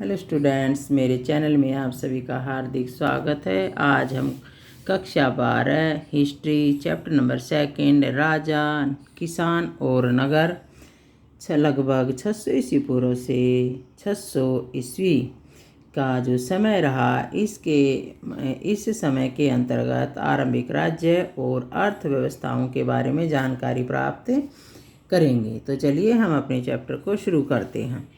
Hello students, मेरे channel में आप सभी का हार्दिक स्वागत है। आज हम कक्षा 12 हिस्ट्री चैप्टर नंबर 2 राजा, किसान और नगर लगभग 600 ईस्वी पूर्व से 600 ईस्वी का जो समय रहा, इस समय के अंतर्गत आरंभिक राज्य और अर्थव्यवस्थाओं के बारे में जानकारी प्राप्त करेंगे। तो चलिए हम अपने चैप्टर को शुरू करते हैं।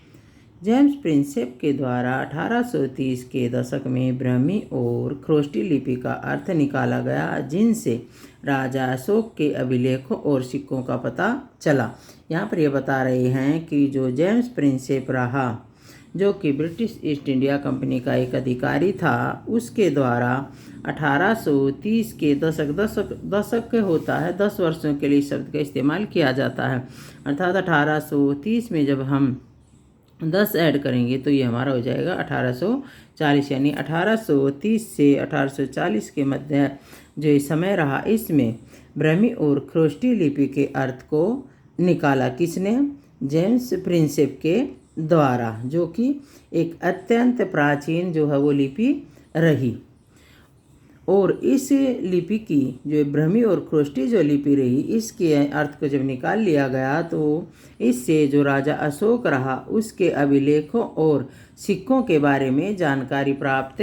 जेम्स प्रिंसेप के द्वारा 1830 के दशक में ब्राह्मी और ख्रोष्टी लिपि का अर्थ निकाला गया, जिनसे राजा अशोक के अभिलेखों और सिक्कों का पता चला। यहाँ पर ये बता रहे हैं कि जो जेम्स प्रिंसेप रहा, जो कि ब्रिटिश ईस्ट इंडिया कंपनी का एक अधिकारी था, उसके द्वारा 1830 के दशक होता है, 10 वर्षों के लिए शब्द का इस्तेमाल किया जाता है। अर्थात 1830 में जब हम 10 ऐड करेंगे तो ये हमारा हो जाएगा 1840, यानी 1830 से 1840 के मध्य जो समय रहा, इसमें ब्राह्मी और ख्रोष्टी लिपि के अर्थ को निकाला किसने? जेम्स प्रिंसेप के द्वारा, जो कि एक अत्यंत प्राचीन जो है वो लिपि रही। और इस लिपि की जो ब्राह्मी और ख्रोष्टी जो लिपि रही, इसके अर्थ को जब निकाल लिया गया तो इससे जो राजा अशोक रहा, उसके अभिलेखों और सिक्कों के बारे में जानकारी प्राप्त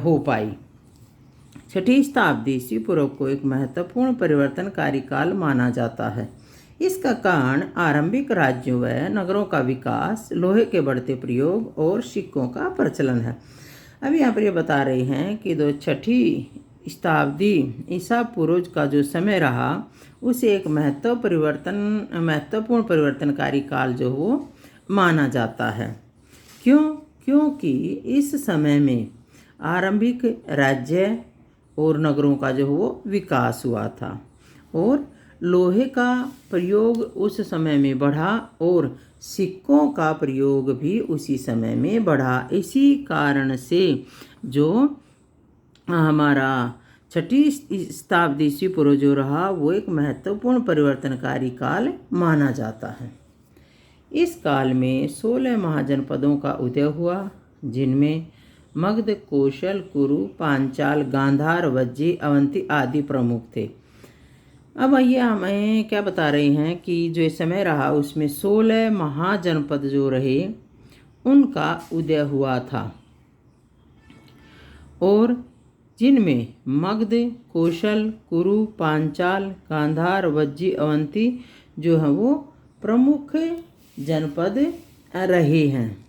हो पाई। 6ठी शताब्दी ईस्वी पूर्व को एक महत्वपूर्ण परिवर्तनकारी काल माना जाता है। इसका कारण आरंभिक राज्यों व नगरों का विकास, लोहे के बढ़ते प्रयोग और सिक्कों का प्रचलन है। अभी यहाँ पर ये बता रहे हैं कि 6ठी शताब्दी ईसा पूर्व का जो समय रहा, उसे एक महत्वपूर्ण परिवर्तनकारी काल जो वो माना जाता है। क्योंकि इस समय में आरंभिक राज्य और नगरों का जो वो विकास हुआ था और लोहे का प्रयोग उस समय में बढ़ा और सिक्कों का प्रयोग भी उसी समय में बढ़ा। इसी कारण से जो हमारा 6ठी शताब्दी ईस्वी पूर्व जो रहा, वो एक महत्वपूर्ण परिवर्तनकारी काल माना जाता है। इस काल में 16 महाजनपदों का उदय हुआ, जिनमें मगध, कौशल, कुरु, पांचाल, गांधार, वज्जी, अवंती आदि प्रमुख थे। अब ये हमें क्या बता रहे हैं कि जो समय रहा, उसमें 16 महाजनपद जो रहे, उनका उदय हुआ था और जिनमें मगध, कौशल, कुरु, पांचाल, गांधार, वज्जी, अवंती जो है वो प्रमुख जनपद रहे हैं।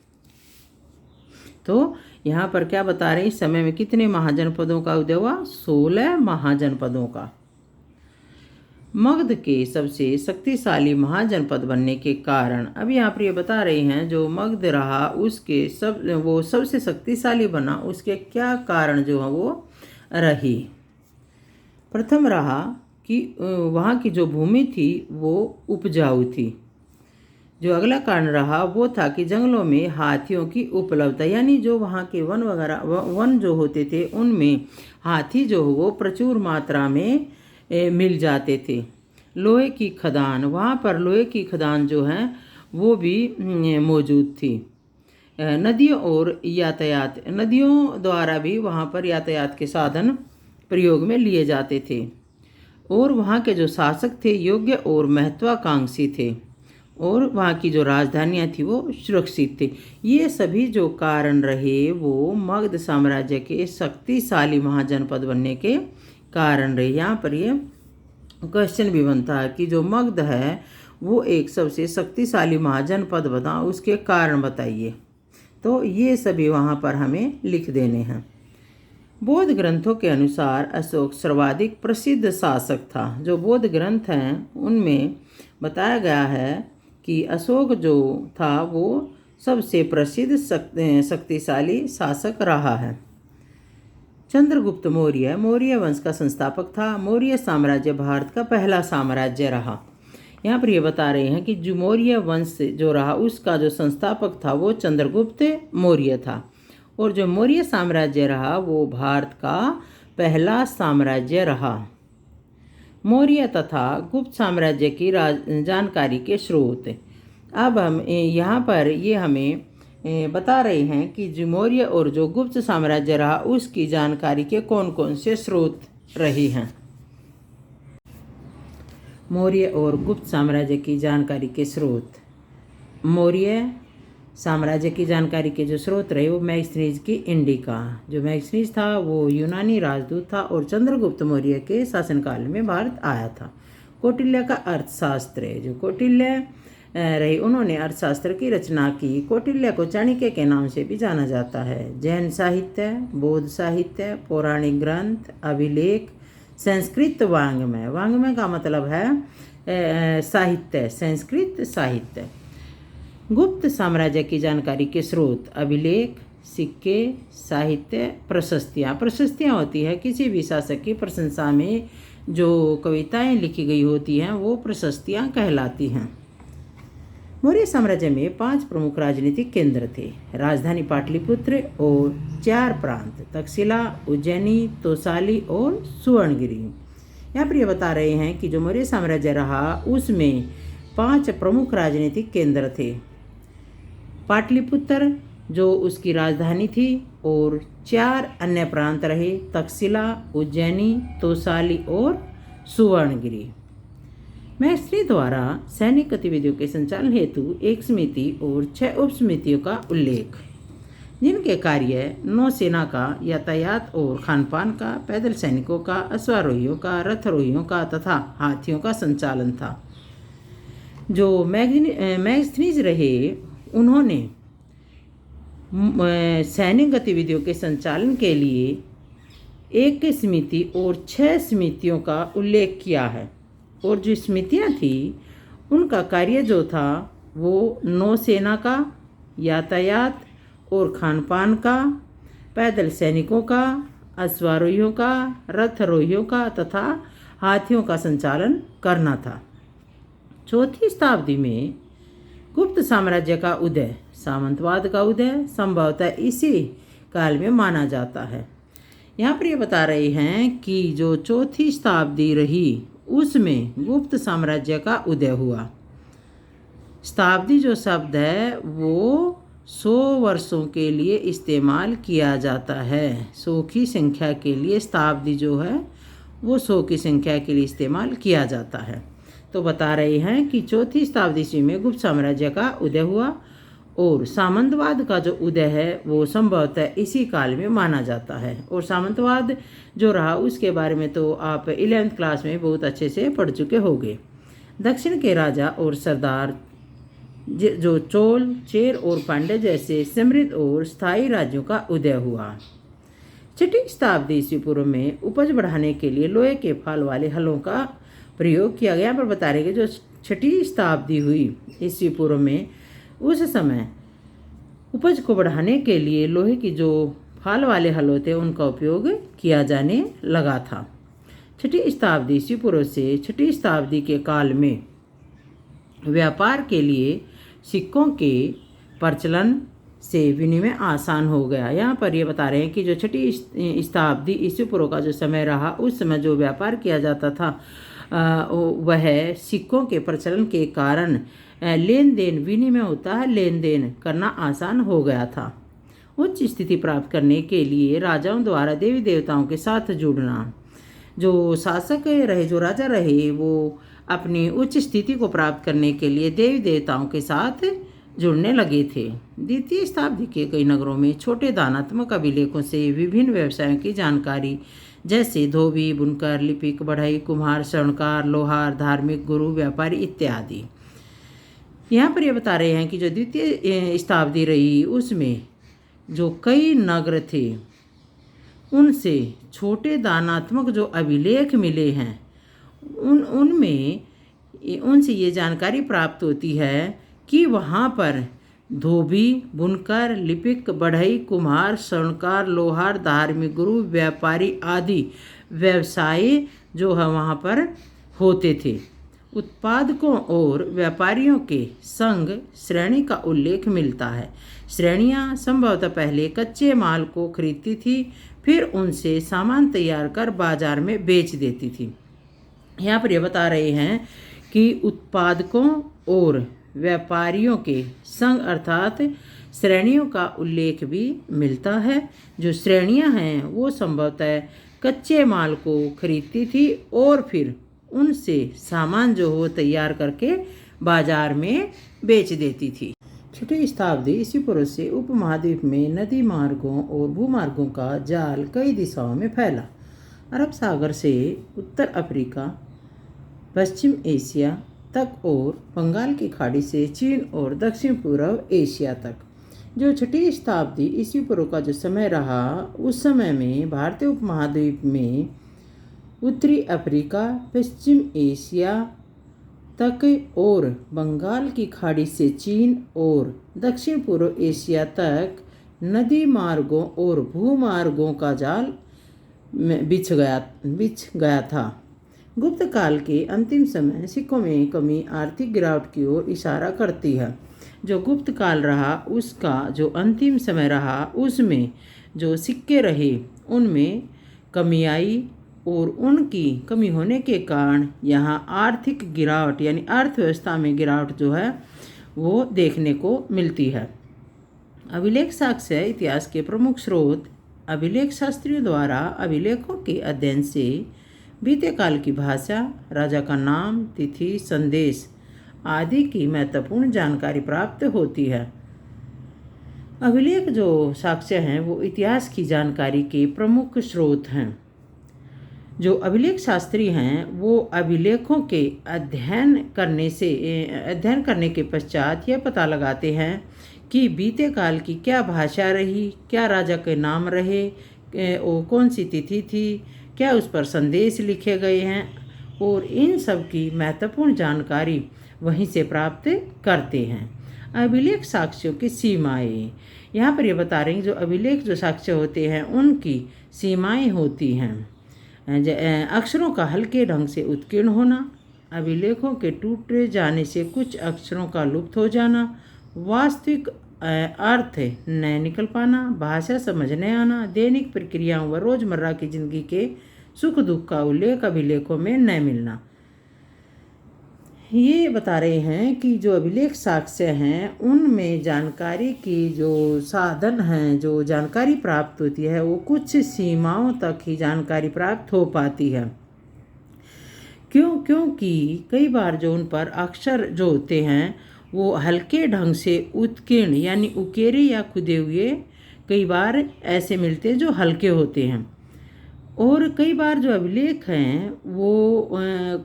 तो यहाँ पर क्या बता रहे हैं, इस समय में कितने महाजनपदों का उदय हुआ? 16 महाजनपदों का। मगध के सबसे शक्तिशाली महाजनपद बनने के कारण, अब यहाँ पर ये बता रहे हैं, जो मगध रहा उसके वो सबसे शक्तिशाली बना, उसके क्या कारण जो है वो रही। प्रथम रहा कि वहाँ की जो भूमि थी वो उपजाऊ थी। जो अगला कारण रहा वो था कि जंगलों में हाथियों की उपलब्धता, यानी जो वहाँ के वन जो होते थे, उनमें हाथी जो वो प्रचुर मात्रा में मिल जाते थे। लोहे की खदान, वहाँ पर लोहे की खदान जो है वो भी मौजूद थी। नदियों और यातायात, नदियों द्वारा भी वहाँ पर यातायात के साधन प्रयोग में लिए जाते थे और वहाँ के जो शासक थे योग्य और महत्वाकांक्षी थे और वहाँ की जो राजधानियाँ थी वो सुरक्षित थे। ये सभी जो कारण रहे वो मगध साम्राज्य के शक्तिशाली महाजनपद बनने के कारण रहे। यहाँ पर ये क्वेश्चन भी बनता है कि जो मगध है वो एक सबसे शक्तिशाली महाजनपद बना, उसके कारण बताइए। तो ये सभी वहाँ पर हमें लिख देने हैं। बौद्ध ग्रंथों के अनुसार अशोक सर्वाधिक प्रसिद्ध शासक था। जो बौद्ध ग्रंथ हैं उनमें बताया गया है कि अशोक जो था वो सबसे प्रसिद्ध शक्तिशाली शासक रहा है। चंद्रगुप्त मौर्य वंश का संस्थापक था। मौर्य साम्राज्य भारत का पहला साम्राज्य रहा। यहाँ पर ये बता रहे हैं कि जो मौर्य वंश जो रहा, उसका जो संस्थापक था वो चंद्रगुप्त मौर्य था और जो मौर्य साम्राज्य रहा वो भारत का पहला साम्राज्य रहा। मौर्य तथा गुप्त साम्राज्य की जानकारी के स्रोत। अब हम यहाँ पर ये हमें बता रहे हैं कि जो मौर्य और जो गुप्त साम्राज्य रहा उसकी जानकारी के कौन कौन से स्रोत रहे हैं। मौर्य और गुप्त साम्राज्य की जानकारी के स्रोत। मौर्य साम्राज्य की जानकारी के जो स्रोत रहे वो मैग्स्थनीज की इंडिका। जो मैग्स्थनीज था वो यूनानी राजदूत था और चंद्रगुप्त मौर्य के शासनकाल में भारत आया था। कौटिल्य का अर्थशास्त्र है। जो कौटिल्य रहे उन्होंने अर्थशास्त्र की रचना की। कौटिल्य को चाणक्य के नाम से भी जाना जाता है। जैन साहित्य, बौद्ध साहित्य, पौराणिक ग्रंथ, अभिलेख, संस्कृत वाङ्मय। वाङ्मय का मतलब है साहित्य, संस्कृत साहित्य। गुप्त साम्राज्य की जानकारी के स्रोत। अभिलेख, सिक्के, साहित्य, प्रशस्तियाँ। प्रशस्तियाँ होती है किसी भी शासक की प्रशंसा में जो कविताएं लिखी गई होती हैं वो प्रशस्तियाँ कहलाती हैं। मौर्य साम्राज्य में 5 प्रमुख राजनीतिक केंद्र थे। राजधानी पाटलिपुत्र और 4 प्रांत तक्षशिला, उज्जैनी, तोसाली और सुवर्णगिरी। यहाँ पर ये बता रहे हैं कि जो मौर्य साम्राज्य रहा उसमें 5 प्रमुख राजनीतिक केंद्र थे। पाटलिपुत्र जो उसकी राजधानी थी और 4 अन्य प्रांत रहे, तक्षशिला, उज्जैनी, तोसाली और सुवर्णगिरी। मैग्स्थनी द्वारा सैनिक गतिविधियों के संचालन हेतु एक समिति और 6 उपसमितियों का उल्लेख, जिनके कार्य नौसेना का, यातायात और खानपान का, पैदल सैनिकों का, अश्वारोहियों का, रथारोहियों का तथा हाथियों का संचालन था। जो मैग्स्थनीज रहे उन्होंने सैनिक गतिविधियों के संचालन के लिए एक समिति और 6 समितियों का उल्लेख किया है। और जो समितियाँ थी उनका कार्य जो था वो नौसेना का, यातायात और खानपान का, पैदल सैनिकों का, अश्वारोहियों का, रथारोहियों का तथा हाथियों का संचालन करना था। 4वीं शताब्दी में गुप्त साम्राज्य का उदय, सामंतवाद का उदय संभवतः इसी काल में माना जाता है। यहाँ पर ये बता रहे हैं कि जो 4वीं शताब्दी रही उसमें गुप्त साम्राज्य का उदय हुआ। शताब्दी जो शब्द है वो 100 वर्षों के लिए इस्तेमाल किया जाता है। 100 की संख्या के लिए शताब्दी जो है वो 100 की संख्या के लिए इस्तेमाल किया जाता है। तो बता रहे हैं कि 4वीं शताब्दी ईस्वी में गुप्त साम्राज्य का उदय हुआ और सामंतवाद का जो उदय है वो संभवतः इसी काल में माना जाता है। और सामंतवाद जो रहा उसके बारे में तो आप 11वीं क्लास में बहुत अच्छे से पढ़ चुके होंगे। दक्षिण के राजा और सरदार जो चोल, चेर और पांड्य जैसे समृद्ध और स्थायी राज्यों का उदय हुआ। 6वीं शताब्दी ईस्वी पूर्व में उपज बढ़ाने के लिए लोहे के फाल वाले हलों का प्रयोग किया गया। यहाँ पर बता रहे कि जो 6वीं शताब्दी हुई ईस्वी पूर्व में उस समय उपज को बढ़ाने के लिए लोहे की जो फाल वाले हल होते हैं उनका उपयोग किया जाने लगा था। 6वीं शताब्दी ईस्वी पूर्व से 6वीं शताब्दी के काल में व्यापार के लिए सिक्कों के प्रचलन से विनिमय आसान हो गया। यहाँ पर ये बता रहे हैं कि जो 6वीं शताब्दी ईस्वी पूर्व का जो समय रहा उस समय जो व्यापार किया जाता था वह सिक्कों के प्रचलन के कारण लेन देन, विनिमय होता है, लेन देन करना आसान हो गया था। उच्च स्थिति प्राप्त करने के लिए राजाओं द्वारा देवी देवताओं के साथ जुड़ना, जो शासक रहे, जो राजा रहे, वो अपनी उच्च स्थिति को प्राप्त करने के लिए देवी देवताओं के साथ जुड़ने लगे थे। 2वीं शताब्दी के कई नगरों में छोटे दानात्मक अभिलेखों से विभिन्न व्यवसायों की जानकारी जैसे धोबी, बुनकर, लिपिक, बढ़ई, कुम्हार, स्वर्णकार, लोहार, धार्मिक गुरु, व्यापारी इत्यादि। यहाँ पर ये बता रहे हैं कि जो 2वीं शताब्दी रही उसमें जो कई नगर थे उनसे छोटे दानात्मक जो अभिलेख मिले हैं उनसे ये जानकारी प्राप्त होती है कि वहाँ पर धोबी, बुनकर, लिपिक, बढ़ई, कुम्हार, स्वर्णकार, लोहार, धार्मिक गुरु, व्यापारी आदि व्यवसाय जो है वहाँ पर होते थे। उत्पादकों और व्यापारियों के संग श्रेणी का उल्लेख मिलता है। श्रेणियाँ संभवतः पहले कच्चे माल को खरीदती थी, फिर उनसे सामान तैयार कर बाजार में बेच देती थी। यहाँ पर ये बता रहे हैं कि उत्पादकों और व्यापारियों के संग अर्थात श्रेणियों का उल्लेख भी मिलता है। जो श्रेणियां हैं वो संभवतः कच्चे माल को खरीदती थी और फिर उनसे सामान जो हो तैयार करके बाजार में बेच देती थी। 6वीं शताब्दी ईसा पूर्व से उपमहाद्वीप में नदी मार्गों और भूमार्गों का जाल कई दिशाओं में फैला। अरब सागर से उत्तर अफ्रीका, पश्चिम एशिया तक और बंगाल की खाड़ी से चीन और दक्षिण पूर्व एशिया तक। जो 6वीं शताब्दी ईसा पूर्व का जो समय रहा, उस समय में भारतीय उपमहाद्वीप में उत्तरी अफ्रीका, पश्चिम एशिया तक और बंगाल की खाड़ी से चीन और दक्षिण पूर्व एशिया तक नदी मार्गों और भूमार्गों का जाल बिछ गया था। गुप्त काल के अंतिम समय सिक्कों में कमी आर्थिक गिरावट की ओर इशारा करती है। जो गुप्त काल रहा उसका जो अंतिम समय रहा, उसमें जो सिक्के रहे उनमें कमी आई और उनकी कमी होने के कारण यहाँ आर्थिक गिरावट यानी अर्थव्यवस्था में गिरावट जो है वो देखने को मिलती है। अभिलेख साक्ष्य इतिहास के प्रमुख स्रोत अभिलेख शास्त्रियों द्वारा अभिलेखों के अध्ययन से बीते काल की भाषा, राजा का नाम, तिथि, संदेश आदि की महत्वपूर्ण जानकारी प्राप्त होती है। अभिलेख जो साक्ष्य हैं वो इतिहास की जानकारी के प्रमुख स्रोत हैं। जो अभिलेख शास्त्री हैं वो अभिलेखों के अध्ययन करने के पश्चात यह पता लगाते हैं कि बीते काल की क्या भाषा रही, क्या राजा के नाम रहे, कौन सी तिथि थी, क्या उस पर संदेश लिखे गए हैं, और इन सब की महत्वपूर्ण जानकारी वहीं से प्राप्त करते हैं। अभिलेख साक्ष्यों की सीमाएं यहाँ पर ये बता रहे हैं। जो अभिलेख जो साक्ष्य होते हैं उनकी सीमाएं होती हैं। अक्षरों का हल्के ढंग से उत्कीर्ण होना, अभिलेखों के टूट जाने से कुछ अक्षरों का लुप्त हो जाना, वास्तविक अर्थ न निकल पाना, भाषा समझ न आना, दैनिक प्रक्रियाओं व रोजमर्रा की जिंदगी के सुख दुख का उल्लेख अभिलेखों में न मिलना। ये बता रहे हैं कि जो अभिलेख साक्ष्य हैं उनमें जानकारी की जो साधन हैं, जो जानकारी प्राप्त होती है वो कुछ सीमाओं तक ही जानकारी प्राप्त हो पाती है। क्योंकि कई बार जो उन पर अक्षर जो होते हैं वो हल्के ढंग से उत्कीर्ण यानी उकेरे या खुदे हुए कई बार ऐसे मिलते हैं जो हल्के होते हैं, और कई बार जो अभिलेख हैं वो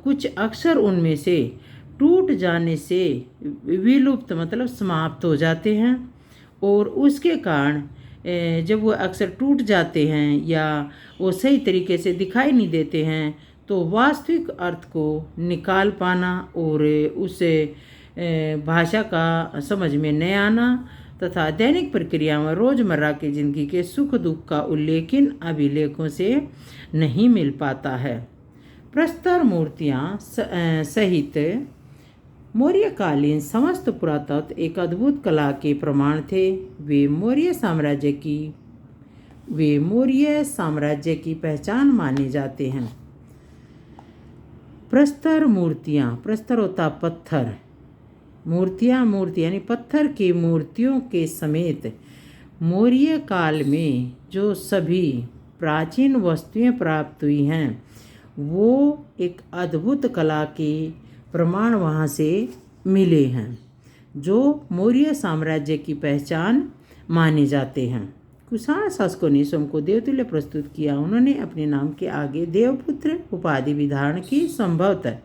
कुछ अक्षर उनमें से टूट जाने से विलुप्त मतलब समाप्त हो जाते हैं, और उसके कारण जब वो अक्षर टूट जाते हैं या वो सही तरीके से दिखाई नहीं देते हैं तो वास्तविक अर्थ को निकाल पाना और उसे भाषा का समझ में न आना तथा दैनिक प्रक्रियाओं में रोजमर्रा की जिंदगी के सुख दुख का उल्लेख इन अभिलेखों से नहीं मिल पाता है। प्रस्तर मूर्तियाँ सहित मौर्यकालीन समस्त पुरातत्व एक अद्भुत कला के प्रमाण थे। वे मौर्य साम्राज्य की पहचान माने जाते हैं। प्रस्तर मूर्तियाँ, प्रस्तर होता पत्थर, मूर्ति यानी पत्थर की मूर्तियों के समेत मौर्य काल में जो सभी प्राचीन वस्तुएं प्राप्त हुई हैं वो एक अद्भुत कला के प्रमाण वहाँ से मिले हैं जो मौर्य साम्राज्य की पहचान माने जाते हैं। कुषाण शासकों ने स्वयं को देवतुल्य प्रस्तुत किया। उन्होंने अपने नाम के आगे देवपुत्र उपाधि भी धारण की। संभवतः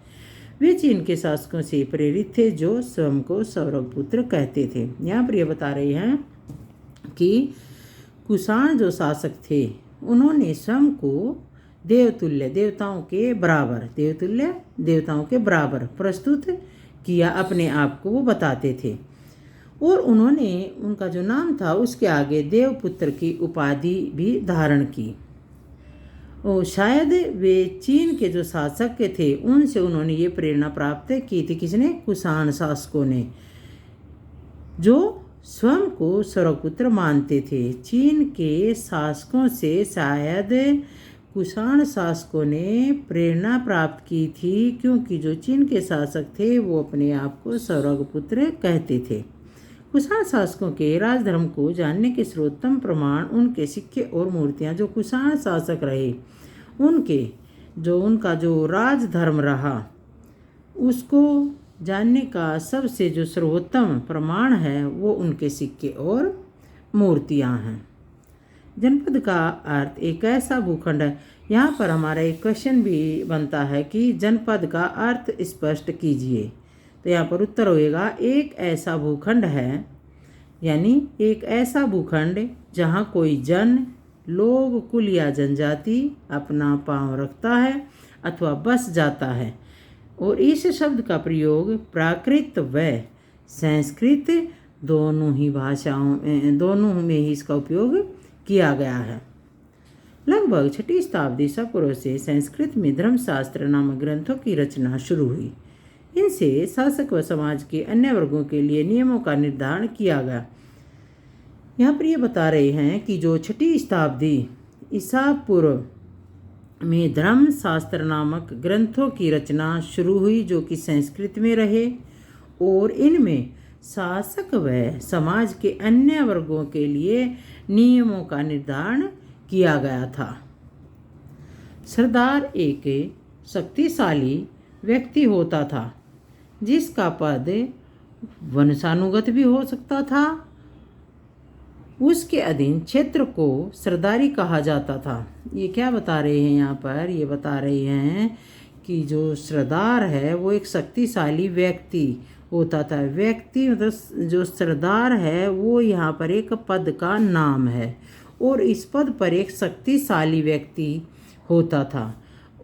वे चीन के शासकों से प्रेरित थे जो स्वयं को सौरभपुत्र कहते थे। यहाँ पर यह बता रहे हैं कि कुषाण जो शासक थे उन्होंने स्वयं को देवतुल्य देवताओं के बराबर प्रस्तुत किया, अपने आप को वो बताते थे, और उन्होंने उनका जो नाम था उसके आगे देवपुत्र की उपाधि भी धारण की। और शायद वे चीन के जो शासक के थे उनसे उन्होंने ये प्रेरणा प्राप्त की थी। किसने? कुषाण शासकों ने, जो स्वयं को सौरभपुत्र मानते थे। चीन के शासकों से शायद कुषाण शासकों ने प्रेरणा प्राप्त की थी, क्योंकि जो चीन के शासक थे वो अपने आप को सौरभपुत्र कहते थे। कुषाण शासकों के राजधर्म को जानने के सर्वोत्तम प्रमाण उनके सिक्के और मूर्तियाँ। जो कुषाण शासक रहे उनका जो राजधर्म रहा उसको जानने का सबसे जो सर्वोत्तम प्रमाण है वो उनके सिक्के और मूर्तियाँ हैं। जनपद का अर्थ एक ऐसा भूखंड है। यहाँ पर हमारा एक क्वेश्चन भी बनता है कि जनपद का अर्थ स्पष्ट कीजिए। तो यहाँ पर उत्तर होएगा एक ऐसा भूखंड है, यानी एक ऐसा भूखंड जहाँ कोई जन, लोग, कुल या जनजाति अपना पांव रखता है अथवा बस जाता है। और इस शब्द का प्रयोग प्राकृत व संस्कृत दोनों में ही इसका उपयोग किया गया है। लगभग 6वीं शताब्दी पूर्व से संस्कृत में धर्मशास्त्र नामक ग्रंथों की रचना शुरू हुई। इनसे शासक व समाज के अन्य वर्गों के लिए नियमों का निर्धारण किया गया। यहाँ पर ये बता रहे हैं कि जो 6वीं शताब्दी ईसा पूर्व में धर्मशास्त्र नामक ग्रंथों की रचना शुरू हुई जो कि संस्कृत में रहे और इनमें शासक व समाज के अन्य वर्गों के लिए नियमों का निर्धारण किया गया था। सरदार एक शक्तिशाली व्यक्ति होता था जिसका पद वंशानुगत भी हो सकता था। उसके अधीन क्षेत्र को सरदारी कहा जाता था। ये क्या बता रहे हैं यहाँ पर? ये बता रहे हैं कि जो सरदार है वो एक शक्तिशाली व्यक्ति होता था। व्यक्ति मतलब जो सरदार है वो यहाँ पर एक पद का नाम है और इस पद पर एक शक्तिशाली व्यक्ति होता था।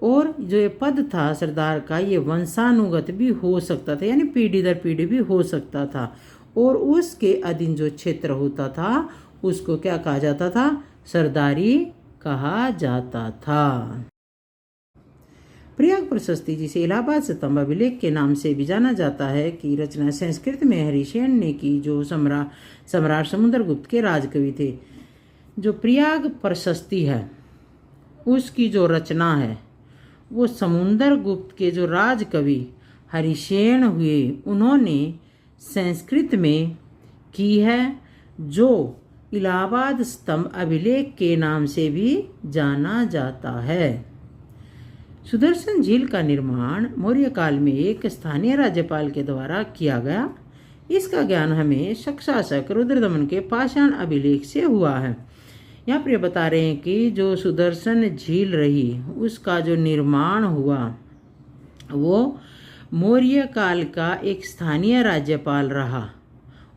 और जो ये पद था सरदार का ये वंशानुगत भी हो सकता था, यानी पीढ़ी दर पीढ़ी भी हो सकता था। और उसके अधीन जो क्षेत्र होता था उसको क्या कहा जाता था? सरदारी कहा जाता था। प्रयाग प्रशस्ति, जिसे इलाहाबाद स्तंभ अभिलेख के नाम से भी जाना जाता है, की रचना संस्कृत में हरिसेन ने की, जो सम्राट समुद्रगुप्त के राजकवि थे। जो प्रयाग प्रशस्ति है उसकी जो रचना है वो समुद्रगुप्त के जो राजकवि हरिसेन हुए उन्होंने संस्कृत में की है, जो इलाहाबाद स्तंभ अभिलेख के नाम से भी जाना जाता है। सुदर्शन झील का निर्माण मौर्य काल में एक स्थानीय राज्यपाल के द्वारा किया गया। इसका ज्ञान हमें शासक रुद्रदमन के पाषाण अभिलेख से हुआ है। यहाँ पर बता रहे हैं कि जो सुदर्शन झील रही उसका जो निर्माण हुआ वो मौर्य काल का एक स्थानीय राज्यपाल रहा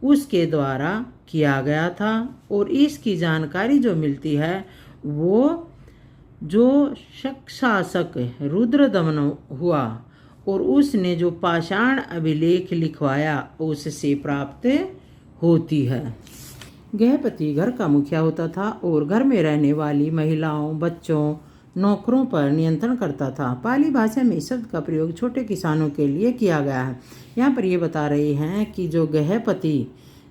उसके द्वारा किया गया था। और इसकी जानकारी जो मिलती है वो जो शासक रुद्रदमन हुआ और उसने जो पाषाण अभिलेख लिखवाया उससे प्राप्त होती है। गृहपति घर का मुखिया होता था और घर में रहने वाली महिलाओं, बच्चों, नौकरों पर नियंत्रण करता था। पाली भाषा में इस शब्द का प्रयोग छोटे किसानों के लिए किया गया है। यहाँ पर ये बता रहे हैं कि जो गृहपति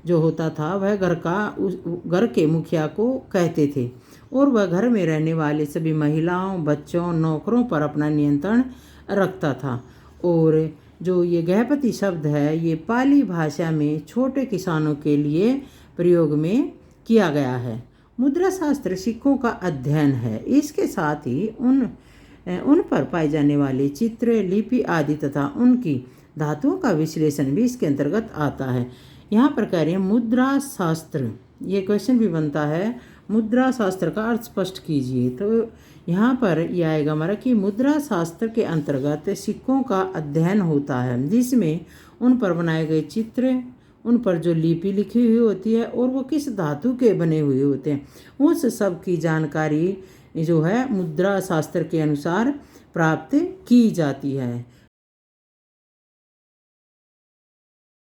जो होता था वह घर के मुखिया को कहते थे और वह घर में रहने वाले सभी महिलाओं, बच्चों, नौकरों पर अपना नियंत्रण रखता था। और जो ये गृहपति शब्द है ये पाली भाषा में छोटे किसानों के लिए प्रयोग में किया गया है। मुद्रा शास्त्र सिक्कों का अध्ययन है। इसके साथ ही उन पर पाए जाने वाले चित्र, लिपि आदि तथा उनकी धातुओं का विश्लेषण भी इसके अंतर्गत आता है। यहाँ पर कह रहे हैं मुद्रा शास्त्र, ये क्वेश्चन भी बनता है, मुद्रा शास्त्र का अर्थ स्पष्ट कीजिए। तो यहाँ पर यह आएगा हमारा कि मुद्रा शास्त्र के अंतर्गत सिक्कों का अध्ययन होता है जिसमें उन पर बनाए गए चित्र, उन पर जो लिपि लिखी हुई होती है और वो किस धातु के बने हुए होते हैं उस सब की जानकारी जो है मुद्रा शास्त्र के अनुसार प्राप्त की जाती है।